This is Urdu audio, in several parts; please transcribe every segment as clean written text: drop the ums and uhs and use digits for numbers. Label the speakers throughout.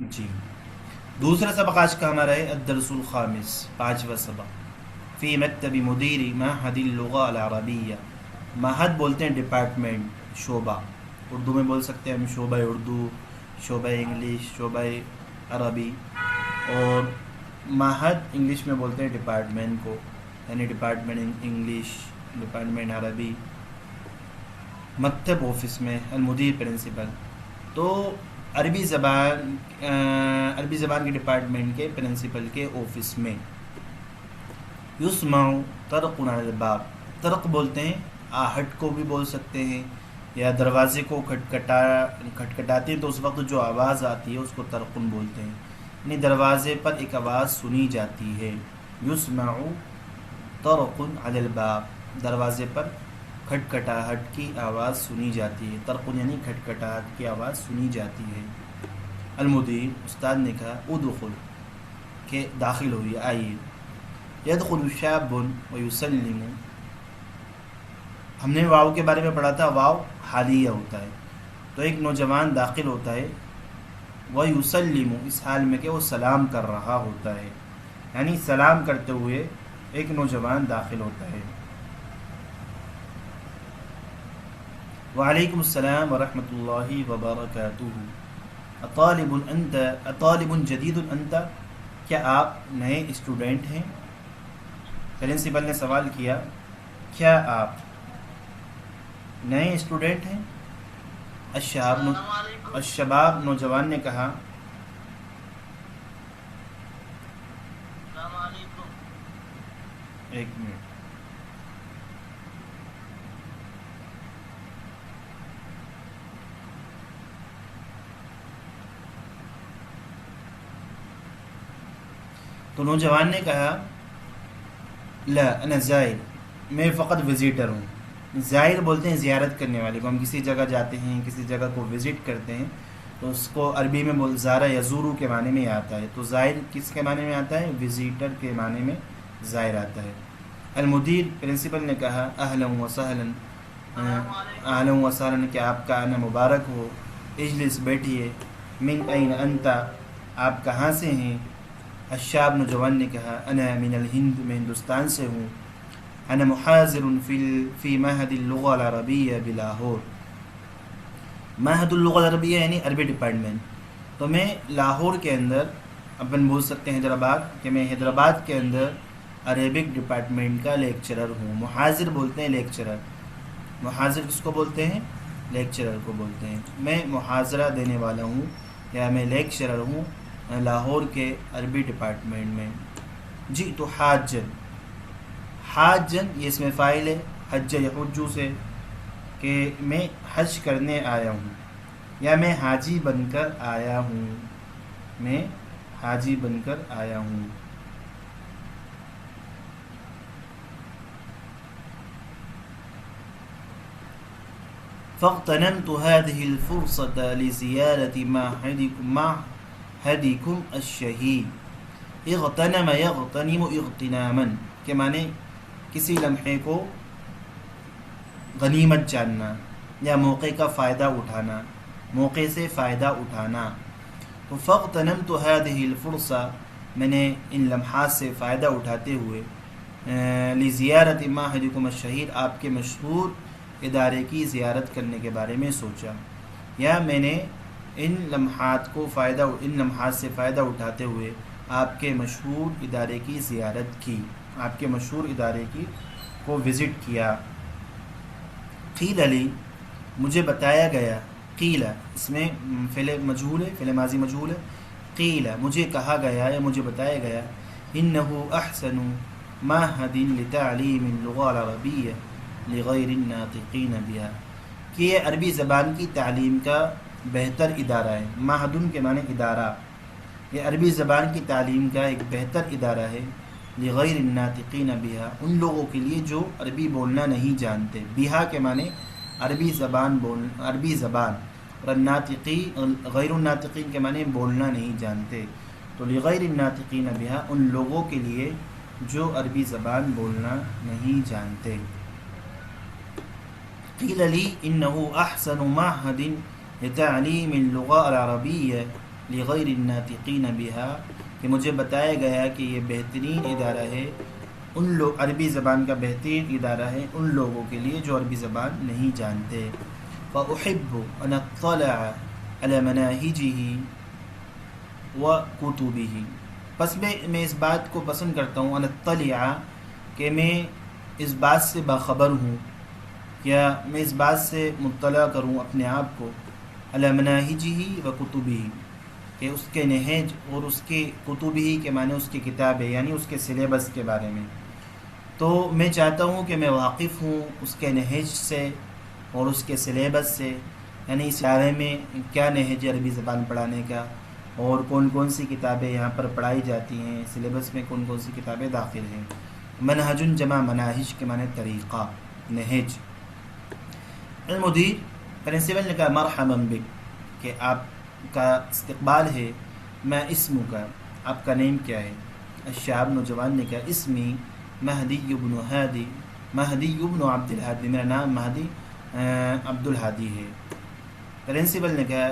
Speaker 1: جی دوسرا سبق آج کا ہمارا ہے الدرس الخامس، پانچواں سبق فی مکتب مدیر معہد اللغة العربیہ۔ معہد بولتے ہیں ڈپارٹمنٹ، شعبہ، اردو میں بول سکتے ہیں ہم شعبہ اردو، شعبہ انگلش، شعبہ عربی، اور معہد انگلش میں بولتے ہیں ڈپارٹمنٹ کو، یعنی ڈپارٹمنٹ انگلش، ڈپارٹمنٹ عربی، مکتب آفس میں، المدیر پرنسپل۔ تو عربی زبان کے ڈپارٹمنٹ کے پرنسپل کے آفس میں یسمع طرق علی الباب، طرق بولتے ہیں آہٹ کو بھی بول سکتے ہیں، یا دروازے کو کھٹکھٹاتے ہیں تو اس وقت جو آواز آتی ہے اس کو طرقن بولتے ہیں، یعنی دروازے پر ایک آواز سنی جاتی ہے۔ یسمع طرق علی الباب، دروازے پر کھٹکھٹاہٹ کی آواز سنی جاتی ہے، طرقن یعنی کھٹکھٹاہٹ کی آواز سنی جاتی ہے۔ المدیر، استاد نے کہا ادخل، کہ داخل ہوئیے، آئیے۔ یدخل شاب ویسلم، ہم نے واو کے بارے میں پڑھا تھا، واو حالیہ ہوتا ہے، تو ایک نوجوان داخل ہوتا ہے، ویسلم، اس حال میں کہ وہ سلام کر رہا ہوتا ہے، یعنی سلام کرتے ہوئے ایک نوجوان داخل ہوتا ہے۔ وعلیکم السلام ورحمۃ اللہ وبرکاتہ۔ اطالب انت، اطالب جدید انت، کیا آپ نئے اسٹوڈنٹ ہیں؟ پرنسپل نے سوال کیا، کیا آپ نئے اسٹوڈنٹ ہیں؟ الشباب، نوجوان نے کہا، ایک منٹ، تو نوجوان نے کہا لا انا زائر، میں فقط وزیٹر ہوں۔ زائر بولتے ہیں زیارت کرنے والے کو، ہم کسی جگہ جاتے ہیں، کسی جگہ کو وزٹ کرتے ہیں تو اس کو عربی میں زارہ یزورو کے معنی میں آتا ہے، تو زائر کس کے معنی میں آتا ہے؟ وزیٹر کے معنی میں زائر آتا ہے۔ المدیر، پرنسپل نے کہا اہلا وسہلا، اہلا وسہلا کہ آپ کا آنا مبارک ہو، اجلس، بیٹھیے، من این انت، آپ کہاں سے ہیں؟ الشاب، نوجوان نے کہا انا من الہند، میں ہندوستان سے ہوں، انا محاضر فی معہد اللغة العربیہ بلاہور، معہد اللغة العربیہ یعنی عربی ڈپارٹمنٹ، تو میں لاہور کے اندر، اپن بول سکتے ہیں حیدرآباد، کہ میں حیدرآباد کے اندر عربک ڈپارٹمنٹ کا لیکچرر ہوں۔ محاضر بولتے ہیں لیکچرر، محاضر کس کو بولتے ہیں؟ لیکچرر کو بولتے ہیں۔ میں محاضرہ دینے والا ہوں یا میں لیکچرر ہوں لاہور کے عربی ڈپارٹمنٹ میں۔ جی تو حاجن، حاجن یہ اس میں فاعل ہے، حج یحجو سے، کہ میں حج کرنے آیا ہوں، یا میں حاجی بن کر آیا ہوں، میں حاجی بن کر آیا ہوں۔ فاغتنمت هذه الفرصة لزيارة معهدكم الشهير۔ اغتنم یغتنم اغتناما کے معنی کسی لمحے کو غنیمت جاننا یا موقع کا فائدہ اٹھانا، موقع سے فائدہ اٹھانا۔ تو فاغتنمت هذه الفرصة، میں نے ان لمحات سے فائدہ اٹھاتے ہوئے، لزیارت معهدكم الشهير، آپ کے مشہور ادارے کی زیارت کرنے کے بارے میں سوچا، یا میں نے ان لمحات سے فائدہ اٹھاتے ہوئے آپ کے مشہور ادارے کی زیارت کی، آپ کے مشہور ادارے کی کو وزٹ کیا۔ قیل لی، مجھے بتایا گیا، قیل اس میں فعل مجہول ہے، فعل ماضی مجہول ہے، قیل مجھے کہا گیا یا مجھے بتایا گیا، انہ احسن معہد لتعلیم اللغة العربیہ لغیر الناطقین بها، کہ یہ عربی زبان کی تعلیم کا بہتر ادارہ ہے۔ معہدن کے معنی ادارہ، یہ عربی زبان کی تعلیم کا ایک بہتر ادارہ ہے، لغیر الناطقین بها، ان لوگوں کے لیے جو عربی بولنا نہیں جانتے، بها کے معنی عربی زبان، اور غیر الناطقین کے معنی بولنا نہیں جانتے، تو لغیر الناطقین بها، ان لوگوں کے لیے جو عربی زبان بولنا نہیں جانتے۔ قیل لی انہ احسن معہد لتعلیم اللغة العربیہ لغیر الناطقین بہا، کہ مجھے بتایا گیا کہ یہ بہترین ادارہ ہے ان لوگ، عربی زبان کا بہترین ادارہ ہے ان لوگوں کے لیے جو عربی زبان نہیں جانتے. فأحب أن اطلع على مناهجه وكتبه، پس میں اس بات کو پسند کرتا ہوں، ان اطلع، کہ میں اس بات سے باخبر ہوں، یا میں اس بات سے مطلع کروں اپنے آپ کو، علی مناہجہ و کتبہ، کہ اس کے نہج اور اس کے کتبہ کے معنی اس کی کتابیں، یعنی اس کے سلیبس کے بارے میں. تو میں چاہتا ہوں کہ میں واقف ہوں اس کے نہج سے اور اس کے سلیبس سے، یعنی اس ادارے میں کیا نہج ہے عربی زبان پڑھانے کا، اور کون کون سی کتابیں یہاں پر پڑھائی جاتی ہیں، سلیبس میں کون کون سی کتابیں داخل ہیں. منہج جمع مناہج کے معنی طریقہ، نہج. المدیر پرنسپل نے کہا مرحبا بک، کہ آپ کا استقبال ہے. میں اسم کا، آپ کا نیم کیا ہے؟ الشاب نوجوان نے کہا اسمی مہدی بن ہادی، مہدی بن عبد الہادی، میرا نام مہدی عبد الہادی ہے. پرنسپل نے کہا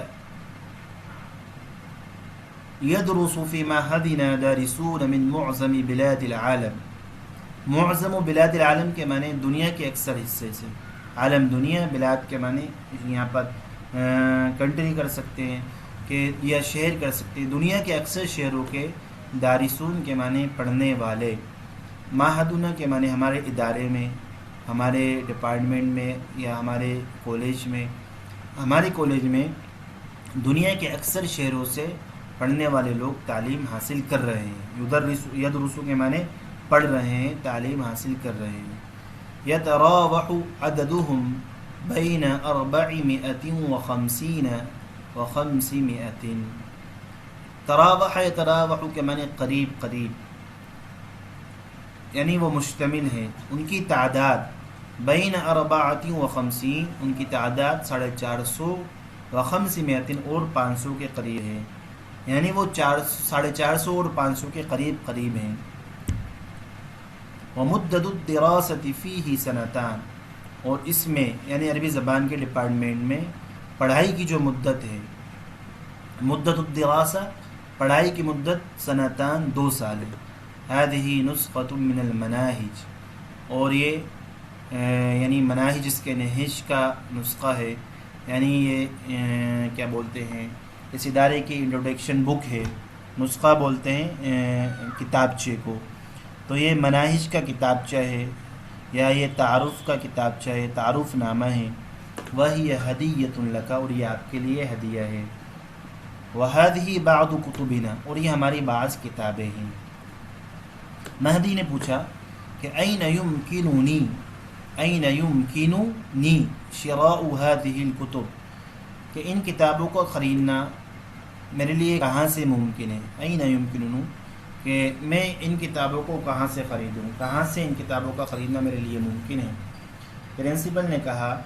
Speaker 1: یدرس فی معہدنا دارسون من معظم بلاد العالم، معظم بلاد العالم کے معنی دنیا کے اکثر حصے سے، عالم دنیا، بلاد کے معنی یہاں پر کنٹری کر سکتے ہیں کہ یا شہر کر سکتے ہیں، دنیا کے اکثر شہروں کے. دارسون کے معنی پڑھنے والے، معہدنا کے معنی ہمارے ادارے میں، ہمارے ڈپارٹمنٹ میں یا ہمارے کالج میں. ہمارے کالج میں دنیا کے اکثر شہروں سے پڑھنے والے لوگ تعلیم حاصل کر رہے ہیں. یدرسو کے معنی پڑھ رہے ہیں، تعلیم حاصل کر رہے ہیں. یتراوح عددهم بین 450 و 500. تراوح، یتراوح کے معنی قریب قریب، یعنی وہ مشتمل ہے. ان کی تعداد بین 450، ان کی تعداد 450 و 500 اور 500 کے قریب ہے، یعنی وہ 450 اور 500 کے قریب قریب ہیں. ومدد الدراست فیہ سنتان، اور اس میں یعنی عربی زبان کے ڈپارٹمنٹ میں پڑھائی کی جو مدت ہے، مدت الدراسہ، پڑھائی کی مدت سنتان، 2 سال ہے. هذه نسخة من المناہج، اور یہ یعنی مناہج اس کے نہج کا نسخہ ہے، یعنی یہ کیا بولتے ہیں، اس ادارے کی انٹروڈکشن بک ہے. نسخہ بولتے ہیں کتابچے کو. تو یہ مناہج کا کتابچہ ہے، یا یہ تعارف کا کتابچہ ہے، تعارف نامہ ہے. وہی ہدیۃ لک، اور یہ آپ کے لیے ہدیہ ہے. وہذہ بعض کتبنا، اور یہ ہماری بعض کتابیں ہیں. مہدی نے پوچھا کہ این یمکننی، این یمکننی شراء هذه الکتب، کہ ان کتابوں کو خریدنا میرے لیے کہاں سے ممکن ہے. این یمکننی، کہ میں ان کتابوں کو کہاں سے خریدوں، کہاں سے ان کتابوں کا خریدنا میرے لیے ممکن ہے. پرنسپل نے کہا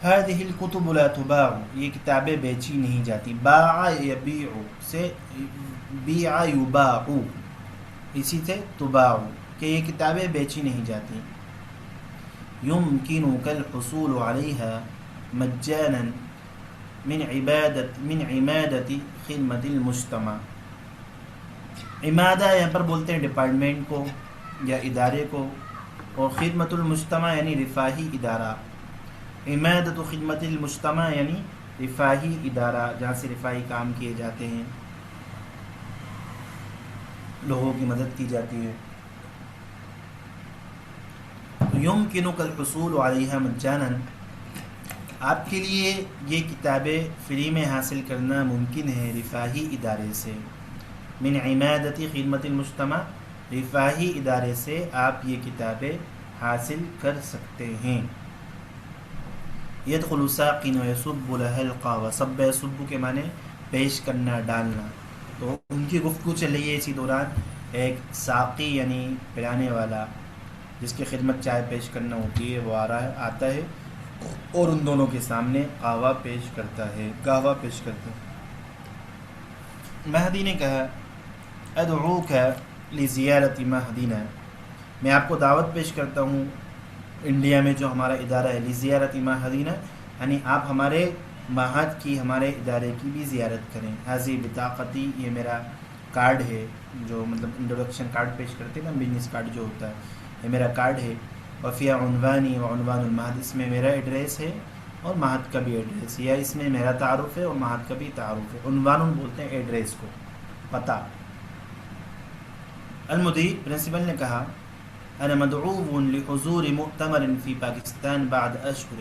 Speaker 1: هذه الكتب لا تباع، یہ کتابیں بیچی نہیں جاتی. باع یبیع سے بیع یباع، اسی سے تباع، کہ یہ کتابیں بیچی نہیں جاتی. يمكنك الحصول عليها مجانا من عمادة خدمة المجتمع. عمادہ یہاں پر بولتے ہیں ڈپارٹمنٹ کو یا ادارے کو، اور خدمت المجتمع یعنی رفاہی ادارہ. عمادت خدمت المجتمع یعنی رفاہی ادارہ، جہاں سے رفاہی کام کیے جاتے ہیں، لوگوں کی مدد کی جاتی ہے. یمکنک الحصول علیہا مجانا، آپ کے لیے یہ کتابیں فری میں حاصل کرنا ممکن ہے رفاہی ادارے سے. من عمادت خدمت المجتمع، رفاہی ادارے سے آپ یہ کتابیں حاصل کر سکتے ہیں. یدخل ساقن ویصب لها القهوہ، صب یصب کے معنی پیش کرنا، ڈالنا. تو ان کی گفتگو چل رہی ہے اسی دوران. ایک ساقی یعنی پلانے والا، جس کی خدمت چائے پیش کرنا ہوتی ہے، وہ آتا ہے اور ان دونوں کے سامنے قہوہ پیش کرتا ہے، قہوہ پیش کرتا ہے. مہدی نے کہا ادعوک لزیارت مہدینا، میں آپ کو دعوت پیش کرتا ہوں انڈیا میں جو ہمارا ادارہ ہے، لزیارت مہدینا، یعنی آپ ہمارے معہد کی ہمارے ادارے کی بھی زیارت کریں. حاضی بطاقتی یہ میرا کارڈ ہے جو مطلب انٹروڈکشن کارڈ پیش کرتے ہیں نا, بزنس کارڈ جو ہوتا ہے, یہ میرا کارڈ ہے. وفیہ عنوانی و عنوان المعہد, اس میں میرا ایڈریس ہے اور معہد کا بھی ایڈریس ہے, یا اس میں میرا تعارف ہے اور معہد کا بھی تعارف ہے. عنوان بولتے ہیں ایڈریس کو, پتہ. المدیر پرنسپل نے کہا انا مدعو لحضور مؤتمر فی پاکستان بعد اشہر,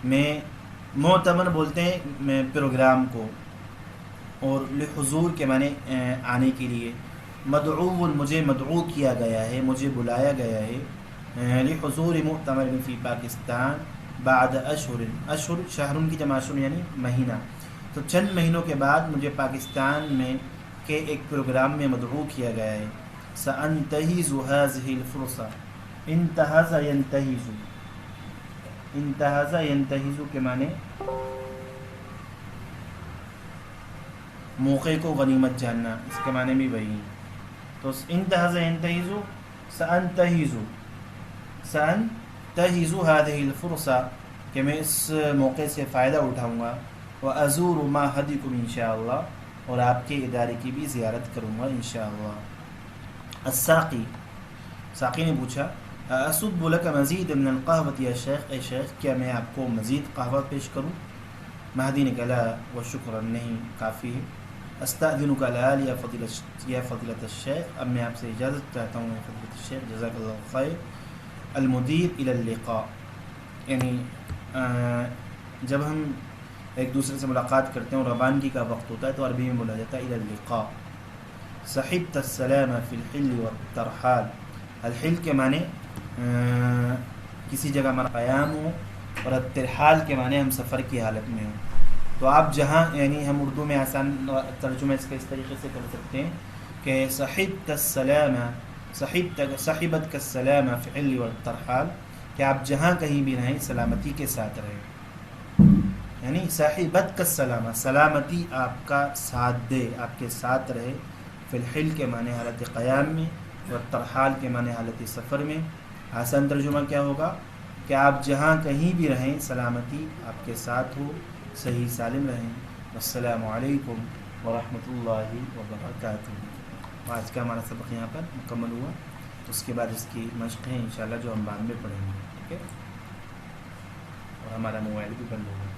Speaker 1: میں معتمر بولتے ہیں میں پروگرام کو, اور لحضور کے معنی آنے کے لیے. مدعو مجھے مدعو کیا گیا ہے, مجھے بلایا گیا ہے. لحضور مؤتمر فی پاکستان بعد اشہر, اشہر شہرن کی جمع اشہر یعنی مہینہ, تو چند مہینوں کے بعد مجھے پاکستان میں کے ایک پروگرام میں مدعو کیا گیا ہے. سأنتهز هذه الفرصة, انتہز ينتہز, انتہز ينتہز کے معنی موقع کو غنیمت جاننا, اس کے معنی بھی وہی. تو انتہز ينتہز, سأنتہز سأنتہز هذه الفرصة کہ میں اس موقع سے فائدہ اٹھاؤں گا. وأزور معهدكم انشاءاللہ, اور آپ کے ادارے کی بھی زیارت کروں گا انشاءاللہ. الساقی, ساقی نے پوچھا اصب لك مزید من القهوة یا شیخ, اے شیخ کیا میں آپ کو مزید قہوہ پیش کروں؟ مہدی نے کہا لا وشکرا, نہیں کافی ہے. استأذنك الآن یا فضیلۃ الشیخ, اب میں آپ سے اجازت چاہتا ہوں یا فضیلۃ الشیخ, جزاک اللہ خیر. المدیر الی اللقاء, یعنی جب ہم ایک دوسرے سے ملاقات کرتے ہیں اور روانگی کا وقت ہوتا ہے تو عربی میں بولا جاتا ہے الی اللقاء. صحبت السلام فی الحل والترحال, الحل کے معنی کسی جگہ ہمارا قیام ہو, اور الترحال کے معنی ہم سفر کی حالت میں ہوں. تو آپ جہاں, یعنی ہم اردو میں آسان ترجمہ اس کا اس طریقے سے کر سکتے ہیں کہ صحبت السلام, صحبت کا السلام فی الحل والترحال, کہ آپ جہاں کہیں بھی رہیں سلامتی کے ساتھ رہیں. یعنی صاحبت کا السلام, سلامتی آپ کا ساتھ دے, آپ کے ساتھ رہے. فی الحل کے معنی حالت قیام میں, والترحال کے معنی حالت سفر میں. آسان ترجمہ کیا ہوگا کہ آپ جہاں کہیں بھی رہیں سلامتی آپ کے ساتھ ہو, صحیح سالم رہیں. السلام علیکم ورحمۃ اللہ وبرکاتہ. آج کا ہمارا سبق یہاں پر مکمل ہوا. اس کے بعد اس کی مشقیں انشاءاللہ جو ہم بعد میں پڑھیں گے, ٹھیک ہے. اور ہمارا موبائل بھی بند ہوگا.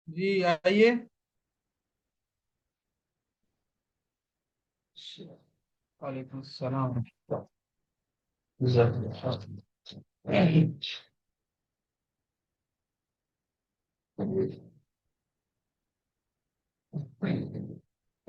Speaker 2: جی آئیے. وعلیکم السلام ورحمۃ اللہ. جزاک اللہ خیر.